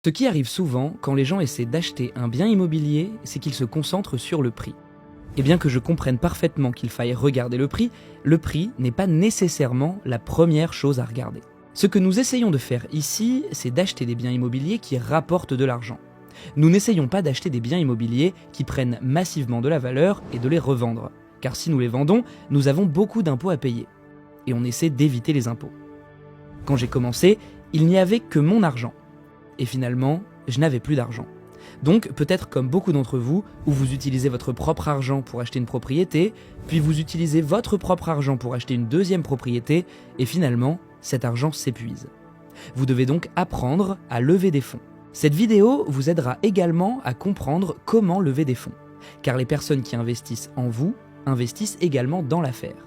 Ce qui arrive souvent quand les gens essaient d'acheter un bien immobilier, c'est qu'ils se concentrent sur le prix. Et bien que je comprenne parfaitement qu'il faille regarder le prix n'est pas nécessairement la première chose à regarder. Ce que nous essayons de faire ici, c'est d'acheter des biens immobiliers qui rapportent de l'argent. Nous n'essayons pas d'acheter des biens immobiliers qui prennent massivement de la valeur et de les revendre. Car si nous les vendons, nous avons beaucoup d'impôts à payer. Et on essaie d'éviter les impôts. Quand j'ai commencé, il n'y avait que mon argent. Et finalement, je n'avais plus d'argent. Donc peut-être comme beaucoup d'entre vous, où vous utilisez votre propre argent pour acheter une propriété, puis vous utilisez votre propre argent pour acheter une deuxième propriété, et finalement, cet argent s'épuise. Vous devez donc apprendre à lever des fonds. Cette vidéo vous aidera également à comprendre comment lever des fonds, car les personnes qui investissent en vous investissent également dans l'affaire.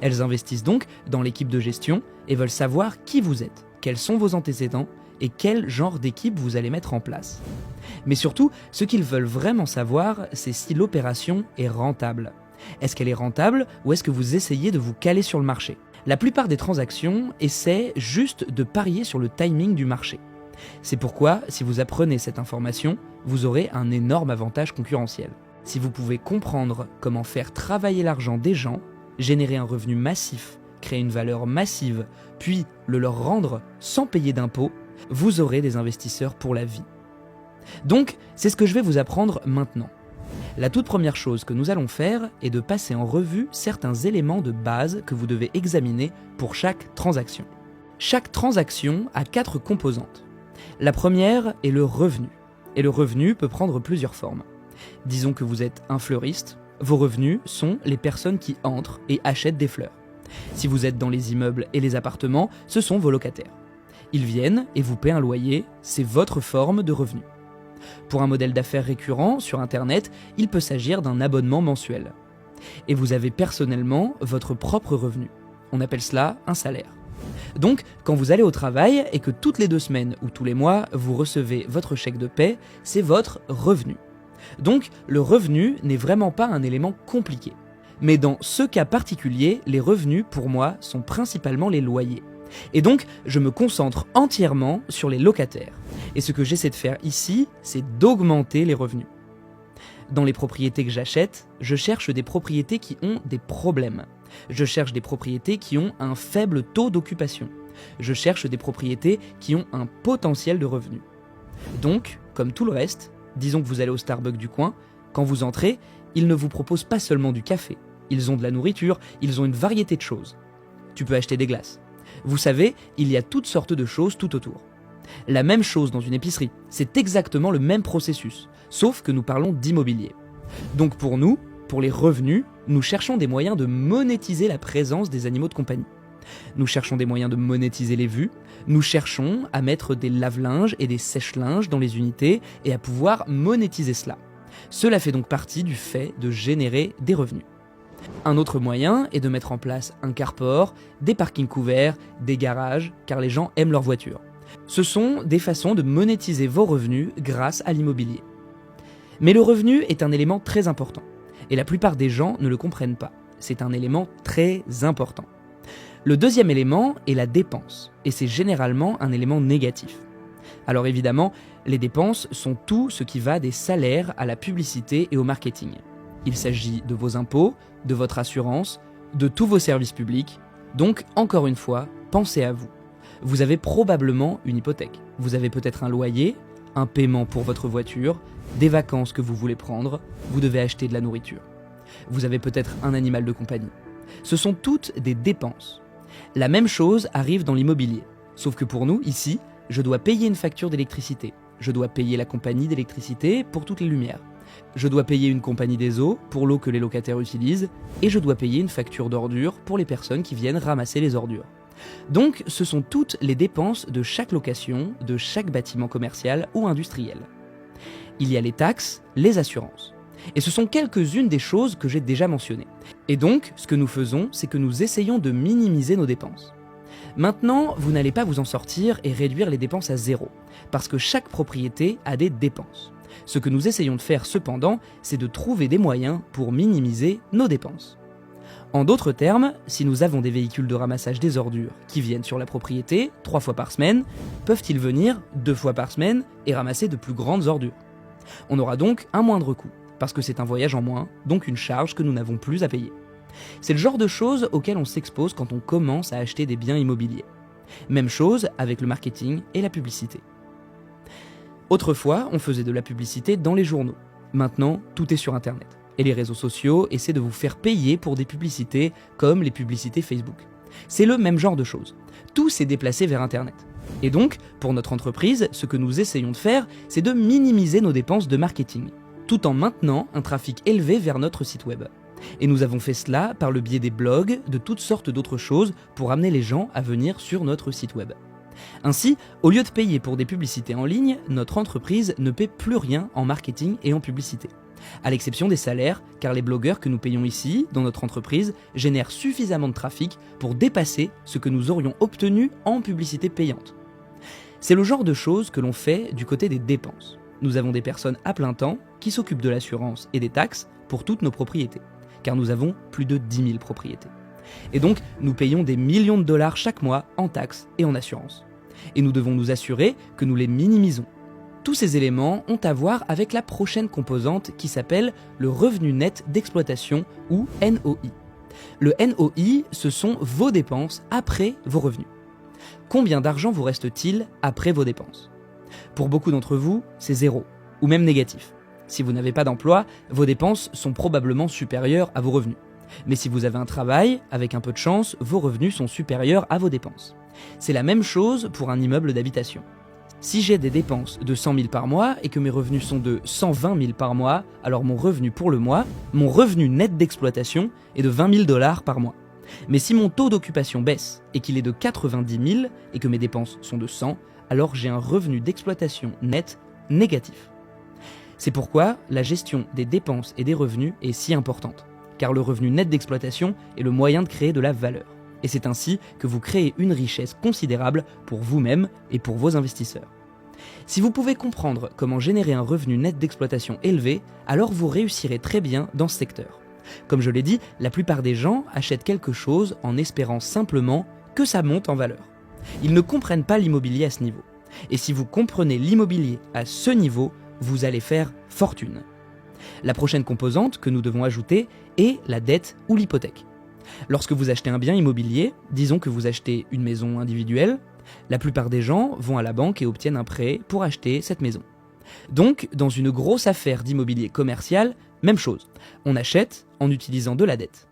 Elles investissent donc dans l'équipe de gestion et veulent savoir qui vous êtes, quels sont vos antécédents et quel genre d'équipe vous allez mettre en place. Mais surtout, ce qu'ils veulent vraiment savoir, c'est si l'opération est rentable. Est-ce qu'elle est rentable ou est-ce que vous essayez de vous caler sur le marché ? La plupart des transactions essaient juste de parier sur le timing du marché. C'est pourquoi, si vous apprenez cette information, vous aurez un énorme avantage concurrentiel. Si vous pouvez comprendre comment faire travailler l'argent des gens, générer un revenu massif, créer une valeur massive, puis le leur rendre sans payer d'impôts, vous aurez des investisseurs pour la vie. Donc, c'est ce que je vais vous apprendre maintenant. La toute première chose que nous allons faire est de passer en revue certains éléments de base que vous devez examiner pour chaque transaction. Chaque transaction a 4 composantes. La première est le revenu. Et le revenu peut prendre plusieurs formes. Disons que vous êtes un fleuriste, vos revenus sont les personnes qui entrent et achètent des fleurs. Si vous êtes dans les immeubles et les appartements, ce sont vos locataires. Ils viennent et vous paient un loyer, c'est votre forme de revenu. Pour un modèle d'affaires récurrent sur Internet, il peut s'agir d'un abonnement mensuel. Et vous avez personnellement votre propre revenu. On appelle cela un salaire. Donc, quand vous allez au travail et que toutes les 2 semaines ou tous les mois, vous recevez votre chèque de paie, c'est votre revenu. Donc, le revenu n'est vraiment pas un élément compliqué. Mais dans ce cas particulier, les revenus, pour moi, sont principalement les loyers. Et donc, je me concentre entièrement sur les locataires. Et ce que j'essaie de faire ici, c'est d'augmenter les revenus. Dans les propriétés que j'achète, je cherche des propriétés qui ont des problèmes. Je cherche des propriétés qui ont un faible taux d'occupation. Je cherche des propriétés qui ont un potentiel de revenus. Donc, comme tout le reste, disons que vous allez au Starbucks du coin, quand vous entrez, ils ne vous proposent pas seulement du café. Ils ont de la nourriture, ils ont une variété de choses. Tu peux acheter des glaces. Vous savez, il y a toutes sortes de choses tout autour. La même chose dans une épicerie, c'est exactement le même processus, sauf que nous parlons d'immobilier. Donc pour nous, pour les revenus, nous cherchons des moyens de monétiser la présence des animaux de compagnie. Nous cherchons des moyens de monétiser les vues, nous cherchons à mettre des lave-linges et des sèche-linges dans les unités et à pouvoir monétiser cela. Cela fait donc partie du fait de générer des revenus. Un autre moyen est de mettre en place un carport, des parkings couverts, des garages, car les gens aiment leur voiture. Ce sont des façons de monétiser vos revenus grâce à l'immobilier. Mais le revenu est un élément très important, et la plupart des gens ne le comprennent pas. C'est un élément très important. Le deuxième élément est la dépense, et c'est généralement un élément négatif. Alors évidemment, les dépenses sont tout ce qui va des salaires à la publicité et au marketing. Il s'agit de vos impôts, de votre assurance, de tous vos services publics. Donc, encore une fois, pensez à vous. Vous avez probablement une hypothèque. Vous avez peut-être un loyer, un paiement pour votre voiture, des vacances que vous voulez prendre, vous devez acheter de la nourriture. Vous avez peut-être un animal de compagnie. Ce sont toutes des dépenses. La même chose arrive dans l'immobilier. Sauf que pour nous, ici, je dois payer une facture d'électricité. Je dois payer la compagnie d'électricité pour toutes les lumières. Je dois payer une compagnie des eaux pour l'eau que les locataires utilisent et je dois payer une facture d'ordures pour les personnes qui viennent ramasser les ordures. Donc, ce sont toutes les dépenses de chaque location, de chaque bâtiment commercial ou industriel. Il y a les taxes, les assurances. Et ce sont quelques-unes des choses que j'ai déjà mentionnées. Et donc, ce que nous faisons, c'est que nous essayons de minimiser nos dépenses. Maintenant, vous n'allez pas vous en sortir et réduire les dépenses à 0, parce que chaque propriété a des dépenses. Ce que nous essayons de faire cependant, c'est de trouver des moyens pour minimiser nos dépenses. En d'autres termes, si nous avons des véhicules de ramassage des ordures qui viennent sur la propriété 3 fois par semaine, peuvent-ils venir 2 fois par semaine et ramasser de plus grandes ordures? On aura donc un moindre coût, parce que c'est un voyage en moins, donc une charge que nous n'avons plus à payer. C'est le genre de choses auxquelles on s'expose quand on commence à acheter des biens immobiliers. Même chose avec le marketing et la publicité. Autrefois, on faisait de la publicité dans les journaux. Maintenant, tout est sur Internet. Et les réseaux sociaux essaient de vous faire payer pour des publicités comme les publicités Facebook. C'est le même genre de choses. Tout s'est déplacé vers Internet. Et donc, pour notre entreprise, ce que nous essayons de faire, c'est de minimiser nos dépenses de marketing, tout en maintenant un trafic élevé vers notre site web. Et nous avons fait cela par le biais des blogs, de toutes sortes d'autres choses, pour amener les gens à venir sur notre site web. Ainsi, au lieu de payer pour des publicités en ligne, notre entreprise ne paie plus rien en marketing et en publicité. À l'exception des salaires, car les blogueurs que nous payons ici, dans notre entreprise, génèrent suffisamment de trafic pour dépasser ce que nous aurions obtenu en publicité payante. C'est le genre de choses que l'on fait du côté des dépenses. Nous avons des personnes à plein temps qui s'occupent de l'assurance et des taxes pour toutes nos propriétés, car nous avons plus de 10 000 propriétés. Et donc, nous payons des millions de dollars chaque mois en taxes et en assurance. Et nous devons nous assurer que nous les minimisons. Tous ces éléments ont à voir avec la prochaine composante qui s'appelle le revenu net d'exploitation ou NOI. Le NOI, ce sont vos dépenses après vos revenus. Combien d'argent vous reste-t-il après vos dépenses? Pour beaucoup d'entre vous, c'est zéro, ou même négatif. Si vous n'avez pas d'emploi, vos dépenses sont probablement supérieures à vos revenus. Mais si vous avez un travail, avec un peu de chance, vos revenus sont supérieurs à vos dépenses. C'est la même chose pour un immeuble d'habitation. Si j'ai des dépenses de 100 000 par mois et que mes revenus sont de 120 000 par mois, alors mon revenu pour le mois, mon revenu net d'exploitation est de 20 000 dollars par mois. Mais si mon taux d'occupation baisse et qu'il est de 90 000 et que mes dépenses sont de 100, alors j'ai un revenu d'exploitation net négatif. C'est pourquoi la gestion des dépenses et des revenus est si importante, car le revenu net d'exploitation est le moyen de créer de la valeur. Et c'est ainsi que vous créez une richesse considérable pour vous-même et pour vos investisseurs. Si vous pouvez comprendre comment générer un revenu net d'exploitation élevé, alors vous réussirez très bien dans ce secteur. Comme je l'ai dit, la plupart des gens achètent quelque chose en espérant simplement que ça monte en valeur. Ils ne comprennent pas l'immobilier à ce niveau. Et si vous comprenez l'immobilier à ce niveau, vous allez faire fortune. La prochaine composante que nous devons ajouter est la dette ou l'hypothèque. Lorsque vous achetez un bien immobilier, disons que vous achetez une maison individuelle, la plupart des gens vont à la banque et obtiennent un prêt pour acheter cette maison. Donc, dans une grosse affaire d'immobilier commercial, même chose, on achète en utilisant de la dette.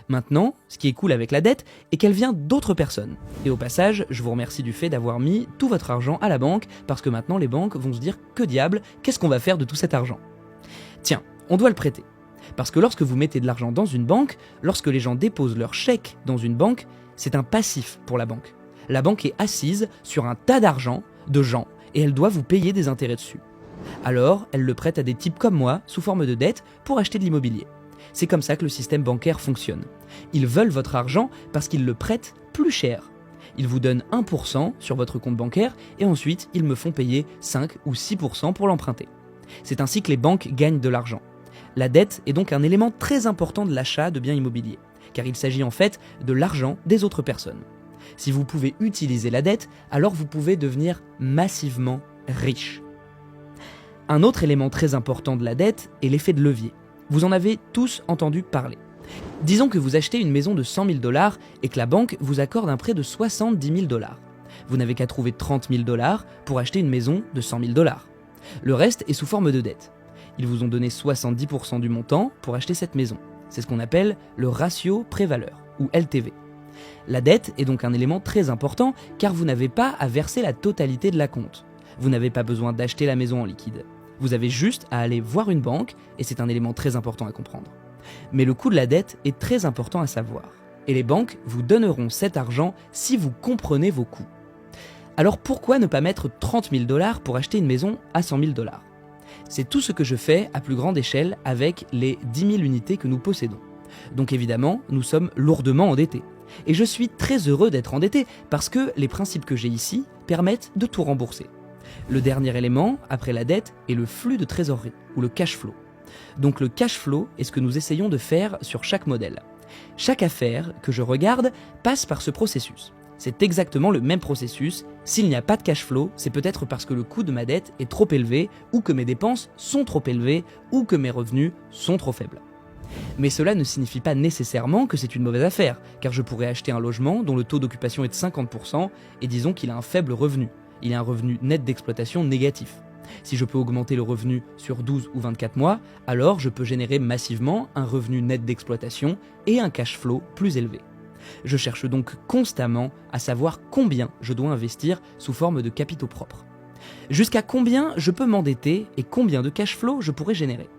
Maintenant, ce qui est cool avec la dette est qu'elle vient d'autres personnes. Et au passage, je vous remercie du fait d'avoir mis tout votre argent à la banque, parce que maintenant les banques vont se dire « Que diable, qu'est-ce qu'on va faire de tout cet argent ?» Tiens, on doit le prêter. Parce que lorsque vous mettez de l'argent dans une banque, lorsque les gens déposent leur chèque dans une banque, c'est un passif pour la banque. La banque est assise sur un tas d'argent, de gens, et elle doit vous payer des intérêts dessus. Alors, elle le prête à des types comme moi, sous forme de dette, pour acheter de l'immobilier. C'est comme ça que le système bancaire fonctionne. Ils veulent votre argent parce qu'ils le prêtent plus cher. Ils vous donnent 1% sur votre compte bancaire, et ensuite, ils me font payer 5 ou 6% pour l'emprunter. C'est ainsi que les banques gagnent de l'argent. La dette est donc un élément très important de l'achat de biens immobiliers, car il s'agit en fait de l'argent des autres personnes. Si vous pouvez utiliser la dette, alors vous pouvez devenir massivement riche. Un autre élément très important de la dette est l'effet de levier. Vous en avez tous entendu parler. Disons que vous achetez une maison de 100 000 dollars et que la banque vous accorde un prêt de 70 000 dollars. Vous n'avez qu'à trouver 30 000 dollars pour acheter une maison de 100 000 dollars. Le reste est sous forme de dette. Ils vous ont donné 70% du montant pour acheter cette maison. C'est ce qu'on appelle le ratio prêt-valeur, ou LTV. La dette est donc un élément très important car vous n'avez pas à verser la totalité de l'acompte. Vous n'avez pas besoin d'acheter la maison en liquide. Vous avez juste à aller voir une banque et c'est un élément très important à comprendre. Mais le coût de la dette est très important à savoir. Et les banques vous donneront cet argent si vous comprenez vos coûts. Alors pourquoi ne pas mettre 30 000 dollars pour acheter une maison à 100 000 dollars? C'est tout ce que je fais à plus grande échelle avec les 10 000 unités que nous possédons. Donc évidemment, nous sommes lourdement endettés. Et je suis très heureux d'être endetté parce que les principes que j'ai ici permettent de tout rembourser. Le dernier élément, après la dette, est le flux de trésorerie, ou le cash flow. Donc le cash flow est ce que nous essayons de faire sur chaque modèle. Chaque affaire que je regarde passe par ce processus. C'est exactement le même processus. S'il n'y a pas de cash flow, c'est peut-être parce que le coût de ma dette est trop élevé, ou que mes dépenses sont trop élevées, ou que mes revenus sont trop faibles. Mais cela ne signifie pas nécessairement que c'est une mauvaise affaire, car je pourrais acheter un logement dont le taux d'occupation est de 50% et disons qu'il a un faible revenu. Il a un revenu net d'exploitation négatif. Si je peux augmenter le revenu sur 12 ou 24 mois, alors je peux générer massivement un revenu net d'exploitation et un cash flow plus élevé. Je cherche donc constamment à savoir combien je dois investir sous forme de capitaux propres. Jusqu'à combien je peux m'endetter et combien de cash flow je pourrais générer.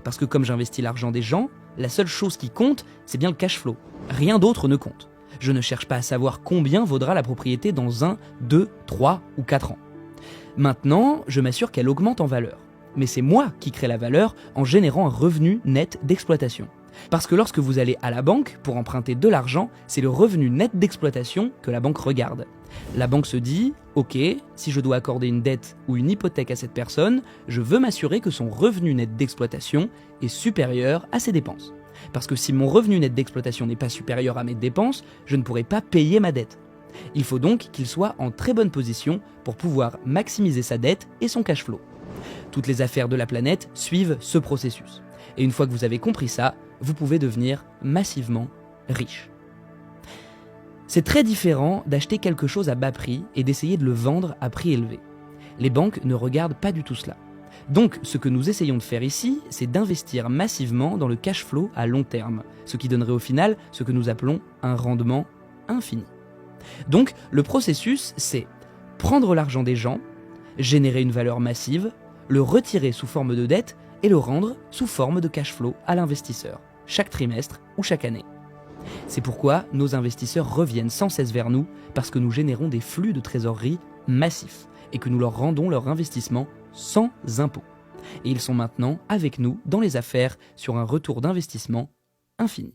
Parce que comme j'investis l'argent des gens, la seule chose qui compte, c'est bien le cash flow. Rien d'autre ne compte. Je ne cherche pas à savoir combien vaudra la propriété dans 1, 2, 3 ou 4 ans. Maintenant, je m'assure qu'elle augmente en valeur. Mais c'est moi qui crée la valeur en générant un revenu net d'exploitation. Parce que lorsque vous allez à la banque pour emprunter de l'argent, c'est le revenu net d'exploitation que la banque regarde. La banque se dit « Ok, si je dois accorder une dette ou une hypothèque à cette personne, je veux m'assurer que son revenu net d'exploitation est supérieur à ses dépenses. Parce que si mon revenu net d'exploitation n'est pas supérieur à mes dépenses, je ne pourrai pas payer ma dette. Il faut donc qu'il soit en très bonne position pour pouvoir maximiser sa dette et son cash flow. Toutes les affaires de la planète suivent ce processus. Et une fois que vous avez compris ça, vous pouvez devenir massivement riche. C'est très différent d'acheter quelque chose à bas prix et d'essayer de le vendre à prix élevé. Les banques ne regardent pas du tout cela. Donc, ce que nous essayons de faire ici, c'est d'investir massivement dans le cash flow à long terme, ce qui donnerait au final ce que nous appelons un rendement infini. Donc, le processus, c'est prendre l'argent des gens, générer une valeur massive, le retirer sous forme de dette et le rendre sous forme de cash flow à l'investisseur, chaque trimestre ou chaque année. C'est pourquoi nos investisseurs reviennent sans cesse vers nous, parce que nous générons des flux de trésorerie massifs et que nous leur rendons leur investissement sans impôt. Et ils sont maintenant avec nous dans les affaires sur un retour d'investissement infini.